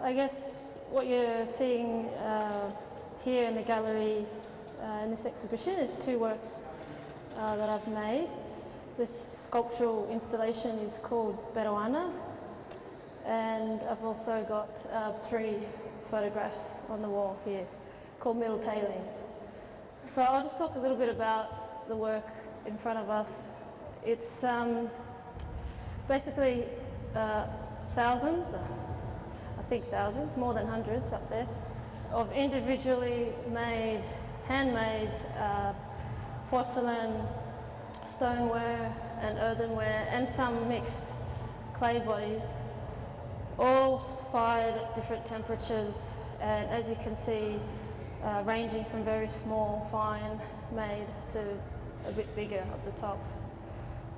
I guess what you're seeing here in the gallery in this exhibition is two works that I've made. This sculptural installation is called bana, and I've also got 3 photographs on the wall here called Middle Tailings. So I'll just talk a little bit about the work in front of us. It's basically thousands, more than hundreds up there, of individually made, handmade porcelain, stoneware and earthenware, and some mixed clay bodies, all fired at different temperatures, and as you can see, ranging from very small, fine made to a bit bigger at the top.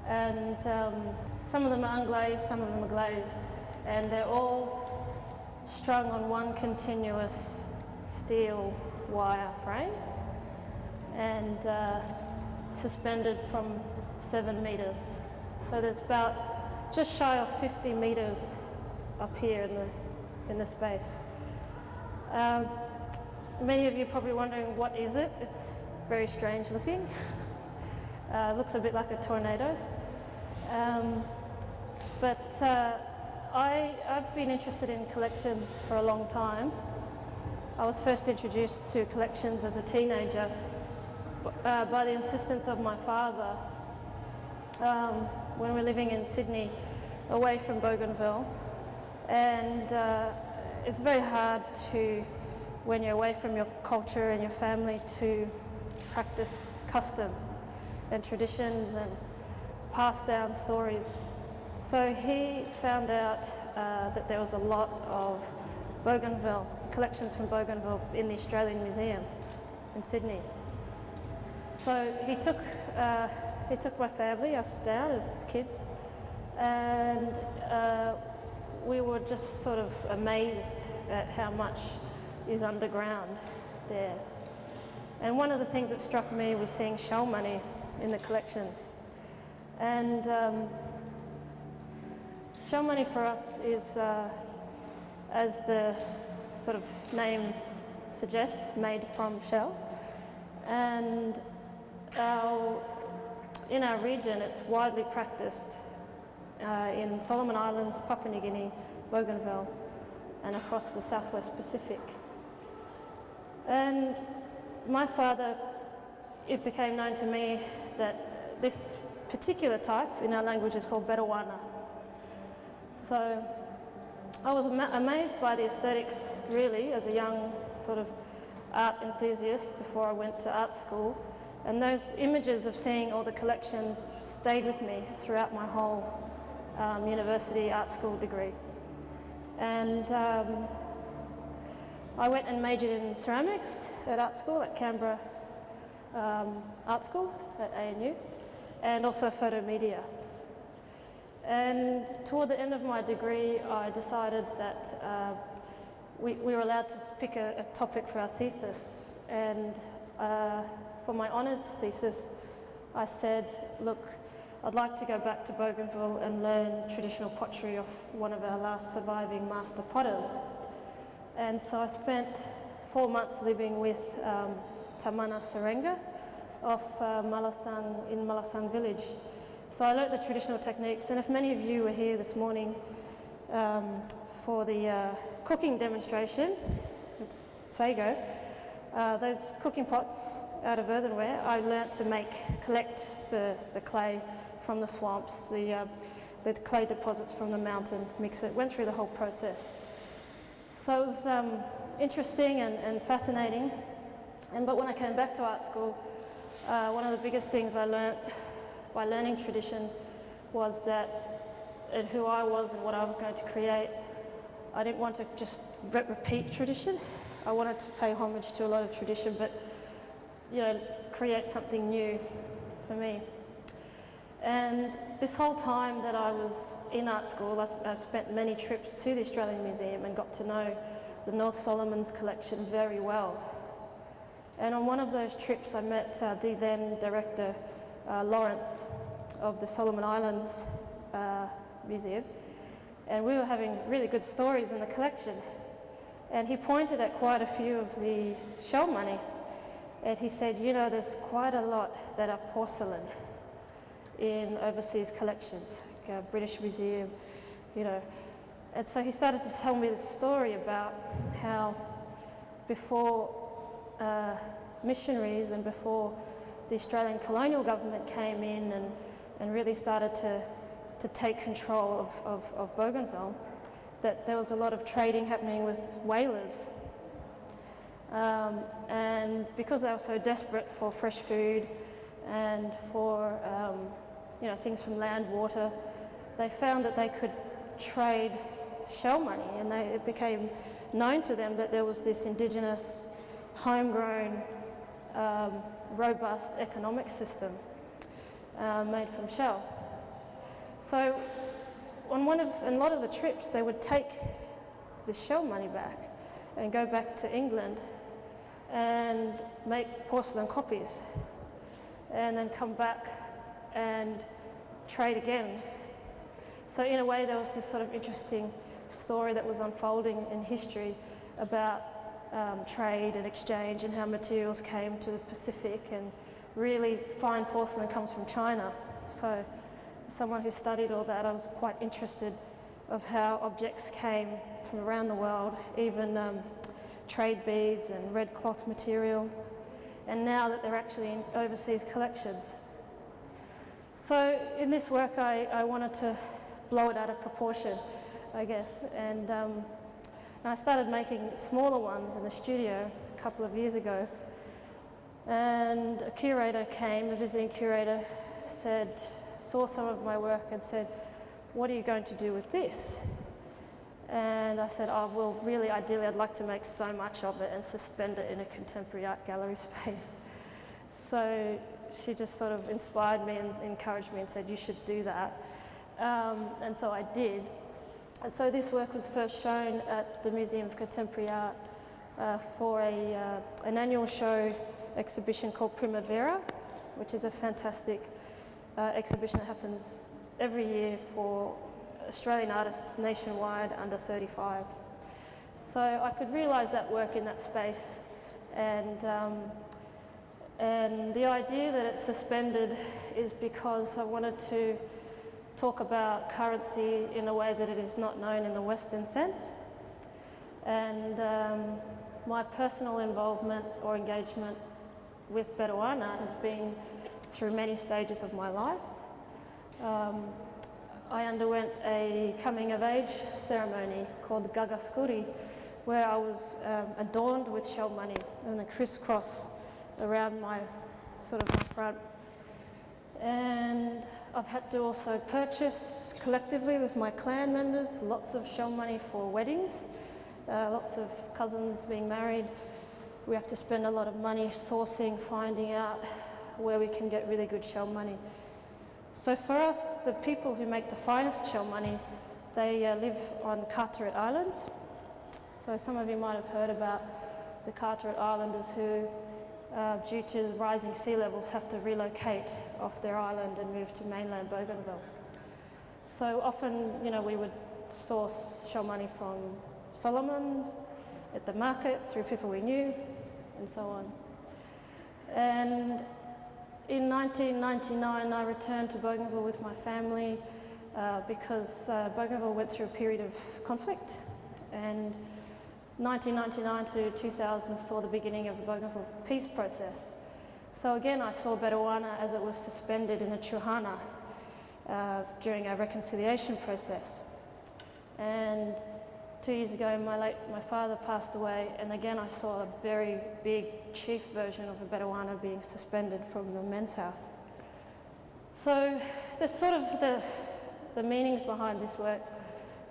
And some of them are unglazed, some of them are glazed, and they're all strung on one continuous steel wire frame and suspended from 7 meters. So there's about just shy of 50 meters up here in the space. Many of you are probably wondering, what is it? It's very strange looking. Looks a bit like a tornado. I've been interested in collections for a long time. I was first introduced to collections as a teenager by the insistence of my father when we were living in Sydney, away from Bougainville. And it's very hard to, when you're away from your culture and your family, to practice custom and traditions and pass down stories. So he found out that there was a lot of Bougainville, collections from Bougainville in the Australian Museum in Sydney. So he took my family, us down as kids, and we were just sort of amazed at how much is underground there. And one of the things that struck me was seeing shell money in the collections. And shell money for us is, as the sort of name suggests, made from shell. And in our region, it's widely practiced in Solomon Islands, Papua New Guinea, Bougainville, and across the Southwest Pacific. And my father, it became known to me that this particular type in our language is called bana. So I was amazed by the aesthetics, really, as a young sort of art enthusiast before I went to art school. And those images of seeing all the collections stayed with me throughout my whole university art school degree. And I went and majored in ceramics at art school, at Canberra Art School at ANU, and also photomedia. And toward the end of my degree, I decided that we were allowed to pick a topic for our thesis. And for my honours thesis, I said, look, I'd like to go back to Bougainville and learn traditional pottery of one of our last surviving master potters. And so I spent 4 months living with Tamana Sarenga of Malasang, in Malasang village. So I learnt the traditional techniques, and if many of you were here this morning for the cooking demonstration with Sago, those cooking pots out of earthenware, I learnt to collect the clay from the swamps, the clay deposits from the mountain, mix it, went through the whole process. So it was interesting and fascinating. But when I came back to art school, one of the biggest things I learnt by learning tradition was that, and who I was and what I was going to create, I didn't want to just repeat tradition. I wanted to pay homage to a lot of tradition, but create something new for me. And this whole time that I was in art school, I spent many trips to the Australian Museum and got to know the North Solomons collection very well. And on one of those trips, I met the then director, Lawrence, of the Solomon Islands Museum, and we were having really good stories in the collection. And he pointed at quite a few of the shell money, and he said, you know, there's quite a lot that are porcelain in overseas collections, like British Museum, you know. And so he started to tell me the story about how before missionaries and before the Australian colonial government came in and really started to take control of Bougainville, that there was a lot of trading happening with whalers. And because they were so desperate for fresh food and for you know, things from land, water, they found that they could trade shell money, and it became known to them that there was this indigenous, homegrown, robust economic system made from shell. So on a lot of the trips, they would take this shell money back and go back to England and make porcelain copies, and then come back and trade again. So in a way, there was this sort of interesting story that was unfolding in history about trade and exchange and how materials came to the Pacific, and really fine porcelain comes from China. So as someone who studied all that, I was quite interested of how objects came from around the world, even trade beads and red cloth material, and now that they're actually in overseas collections. So in this work, I wanted to blow it out of proportion, I guess, and I started making smaller ones in the studio a couple of years ago, and a curator came, a visiting curator, saw some of my work and said, "What are you going to do with this?" And I said, "Oh, well, really, ideally, I'd like to make so much of it and suspend it in a contemporary art gallery space." So she just sort of inspired me and encouraged me and said, "You should do that." And so I did. And so this work was first shown at the Museum of Contemporary Art for an annual show exhibition called Primavera, which is a fantastic exhibition that happens every year for Australian artists nationwide under 35. So I could realise that work in that space, and the idea that it's suspended is because I wanted to talk about currency in a way that it is not known in the Western sense. And my personal involvement or engagement with Beroana has been through many stages of my life. I underwent a coming-of-age ceremony called Gagaskuri, where I was adorned with shell money and a crisscross around my front. And I've had to also purchase collectively with my clan members lots of shell money for weddings, lots of cousins being married. We have to spend a lot of money sourcing, finding out where we can get really good shell money. So for us, the people who make the finest shell money, they live on Carteret Islands. So some of you might have heard about the Carteret Islanders who, due to rising sea levels, have to relocate off their island and move to mainland Bougainville. So often, you know, we would source shell money from Solomon's, at the market, through people we knew, and so on. And in 1999, I returned to Bougainville with my family because Bougainville went through a period of conflict. And 1999 to 2000 saw the beginning of the Bougainville peace process. So again, I saw Beroana as it was suspended in a chuhana during our reconciliation process. And 2 years ago, my father passed away, and again I saw a very big chief version of a Beroana being suspended from the men's house. So there's sort of the meanings behind this work,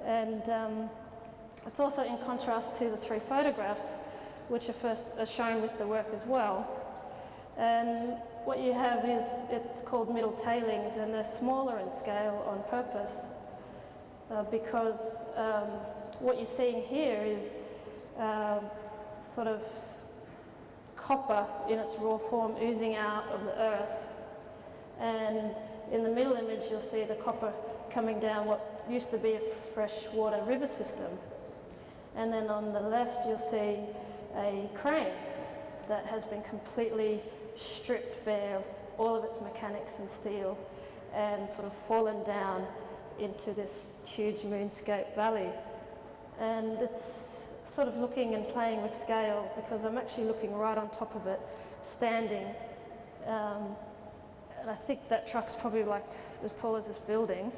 and it's also in contrast to the three photographs, which are shown with the work as well. And what you have is, it's called middle tailings, and they're smaller in scale on purpose, because what you're seeing here is sort of copper in its raw form oozing out of the earth. And in the middle image, you'll see the copper coming down what used to be a freshwater river system. And then on the left you'll see a crane that has been completely stripped bare of all of its mechanics and steel and sort of fallen down into this huge moonscape valley. And it's sort of looking and playing with scale because I'm actually looking right on top of it, standing. And I think that truck's probably like as tall as this building.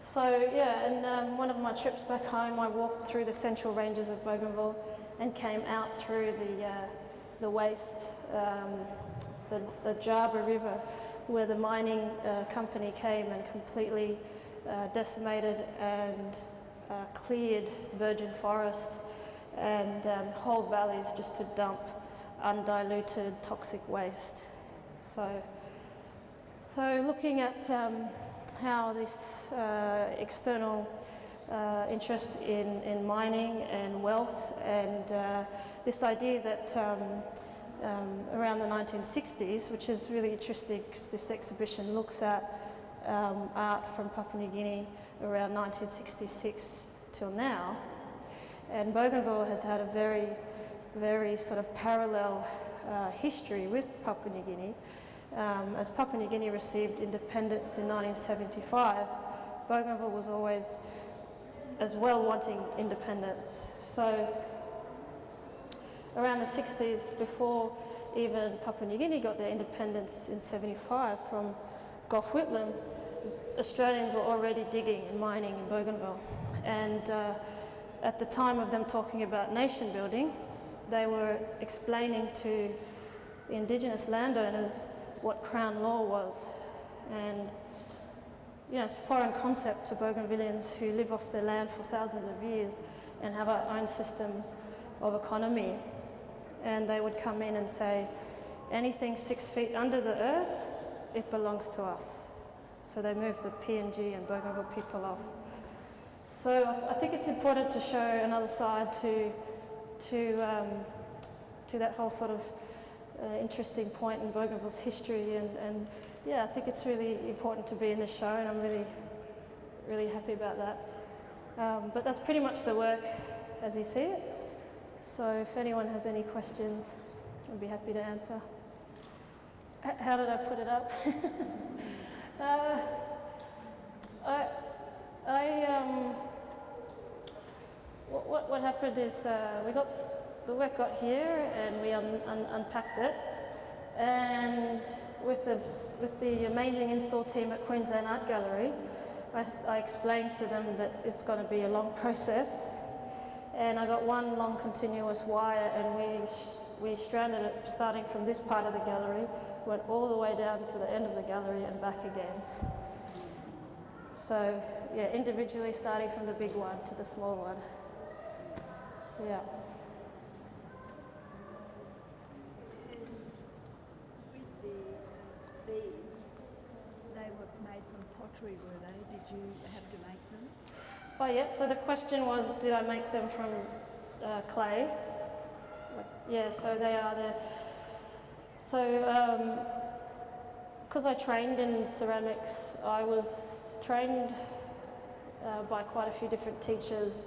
So yeah, and one of my trips back home, I walked through the central ranges of Bougainville and came out through the waste, the Jaba River, where the mining company came and completely decimated and cleared virgin forest and whole valleys just to dump undiluted toxic waste. So looking at how this external interest in mining and wealth and this idea that around the 1960s, which is really interesting because this exhibition looks at art from Papua New Guinea around 1966 till now, and Bougainville has had a very, very sort of parallel history with Papua New Guinea. As Papua New Guinea received independence in 1975, Bougainville was always as well wanting independence. So around the 60s, before even Papua New Guinea got their independence in 75 from Gough Whitlam, Australians were already digging and mining in Bougainville. And at the time of them talking about nation building, they were explaining to the indigenous landowners what Crown law was. And you know, it's a foreign concept to Bougainvilleans who live off their land for thousands of years and have our own systems of economy. And they would come in and say, anything 6 feet under the earth, it belongs to us. So they moved the PNG and Bougainville people off. So I think it's important to show another side to that whole sort of interesting point in Bougainville's history, and yeah, I think it's really important to be in this show, and I'm really, really happy about that. But that's pretty much the work as you see it. So if anyone has any questions, I'd be happy to answer. How did I put it up? What happened is the work got here and we unpacked it, and with the amazing install team at Queensland Art Gallery, I explained to them that it's going to be a long process, and I got one long continuous wire, and we stranded it starting from this part of the gallery, went all the way down to the end of the gallery and back again. So yeah, individually starting from the big one to the small one. Yeah. With the beads, they were made from pottery, were they? Did you have to make them? Oh yeah, so the question was, did I make them from clay? Yeah, so they are the... So, because I trained in ceramics, I was trained by quite a few different teachers,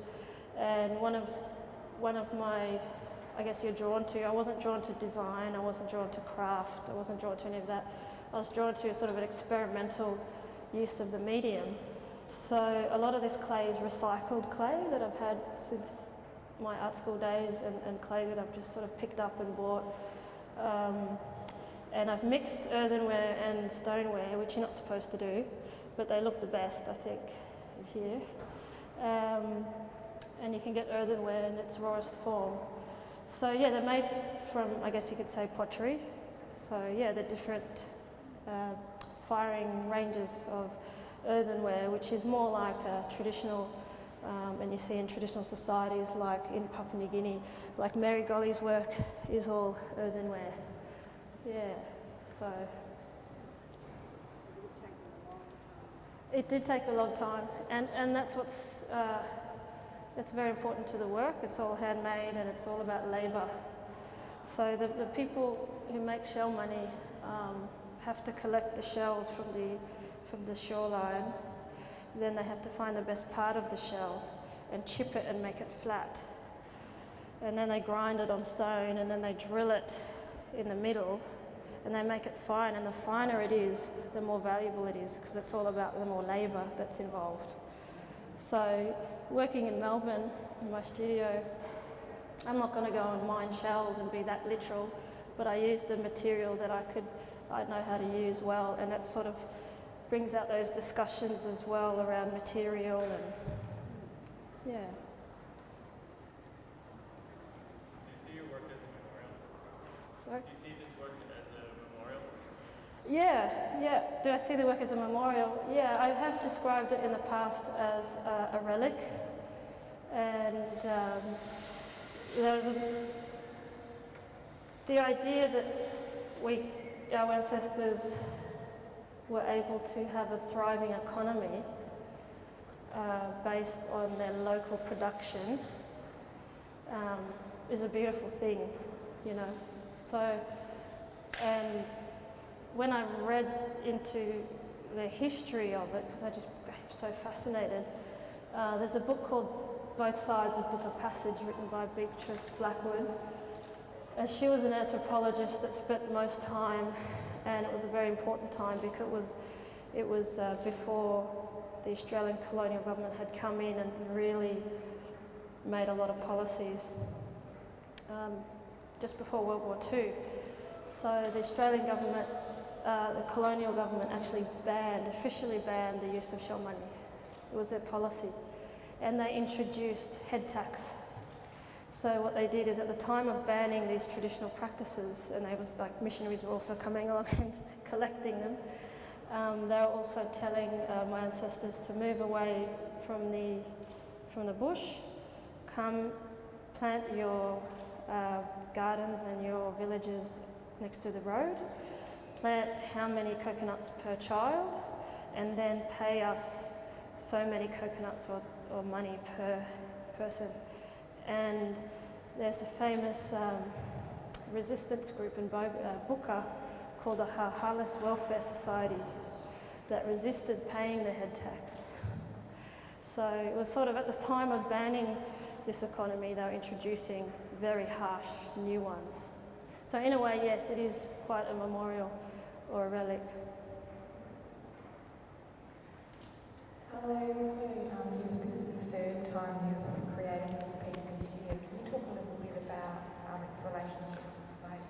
and one of my, I guess you're drawn to, I wasn't drawn to design, I wasn't drawn to craft, I wasn't drawn to any of that. I was drawn to sort of an experimental use of the medium. So a lot of this clay is recycled clay that I've had since my art school days, and clay that I've just sort of picked up and bought. And I've mixed earthenware and stoneware, which you're not supposed to do, but they look the best, I think, here. And you can get earthenware in its rawest form. So yeah, they're made from, I guess you could say, pottery. So yeah, the different firing ranges of earthenware, which is more like a traditional, and you see in traditional societies like in Papua New Guinea, like Mary Golly's work is all earthenware. Yeah, so. It did take a long time, and that's what's that's very important to the work. It's all handmade and it's all about labour. So the people who make shell money have to collect the shells from the shoreline. Then they have to find the best part of the shell, and chip it and make it flat. And then they grind it on stone, and then they drill it in the middle, and they make it fine. And the finer it is, the more valuable it is, because it's all about the more labour that's involved. So working in Melbourne, in my studio, I'm not going to go and mine shells and be that literal, but I used the material that I know how to use well, and that sort of brings out those discussions as well around material and yeah. Do you see your work as a memorial? Sorry? Do you see this work as a memorial? Yeah. Do I see the work as a memorial? Yeah, I have described it in the past as a relic, and the idea that our ancestors were able to have a thriving economy based on their local production is a beautiful thing, you know. So, and when I read into the history of it, because I just became so fascinated, there's a book called Both Sides of Book of Passage, written by Beatrice Blackwood. And she was an anthropologist that spent most time, and it was a very important time because it was before the Australian colonial government had come in and really made a lot of policies, just before World War II. So the Australian government, the colonial government actually officially banned the use of shell money. It was their policy. And they introduced head tax. So what they did is, at the time of banning these traditional practices, and they was like missionaries were also coming along and collecting them, they were also telling my ancestors to move away from the bush, come plant your gardens and your villages next to the road, plant how many coconuts per child, and then pay us so many coconuts or money per person. And there's a famous resistance group in Booker called the Hahalis Welfare Society that resisted paying the head tax. So it was sort of at the time of banning this economy, they were introducing very harsh new ones. So in a way, yes, it is quite a memorial or a relic. Hello, so this is the third time you've created this piece this year. Can you talk a little bit about its relationship with space?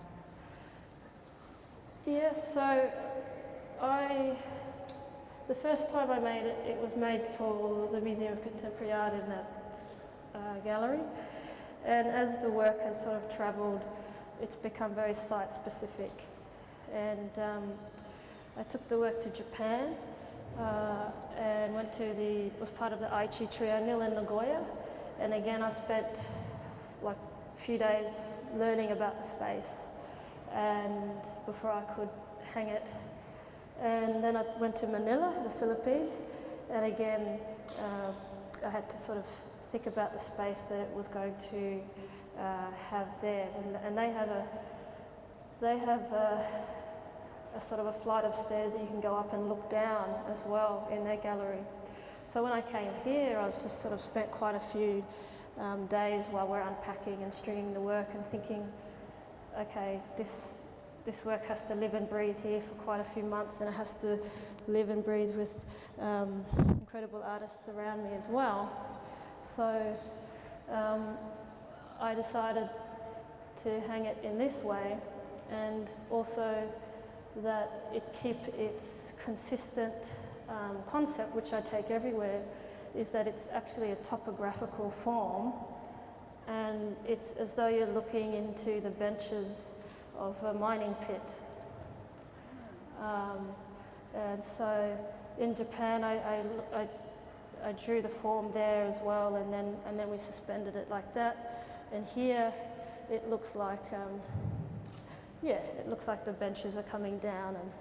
Yes, so the first time I made it, it was made for the Museum of Contemporary Art in that gallery. And as the work has sort of travelled, it's become very site-specific. And I took the work to Japan and was part of the Aichi Triennial in Nagoya. And again, I spent like a few days learning about the space and before I could hang it. And then I went to Manila, the Philippines, and again, I had to sort of think about the space that it was going to have there. And they have a sort of a flight of stairs that you can go up and look down as well in their gallery. So when I came here, I was just sort of spent quite a few days while we're unpacking and stringing the work and thinking, okay, this work has to live and breathe here for quite a few months, and it has to live and breathe with incredible artists around me as well. So I decided to hang it in this way, and also that it keep its consistent concept, which I take everywhere, is that it's actually a topographical form, and it's as though you're looking into the benches of a mining pit. And so in Japan, I drew the form there as well, and then we suspended it like that. And here, it looks like it looks like the benches are coming down, and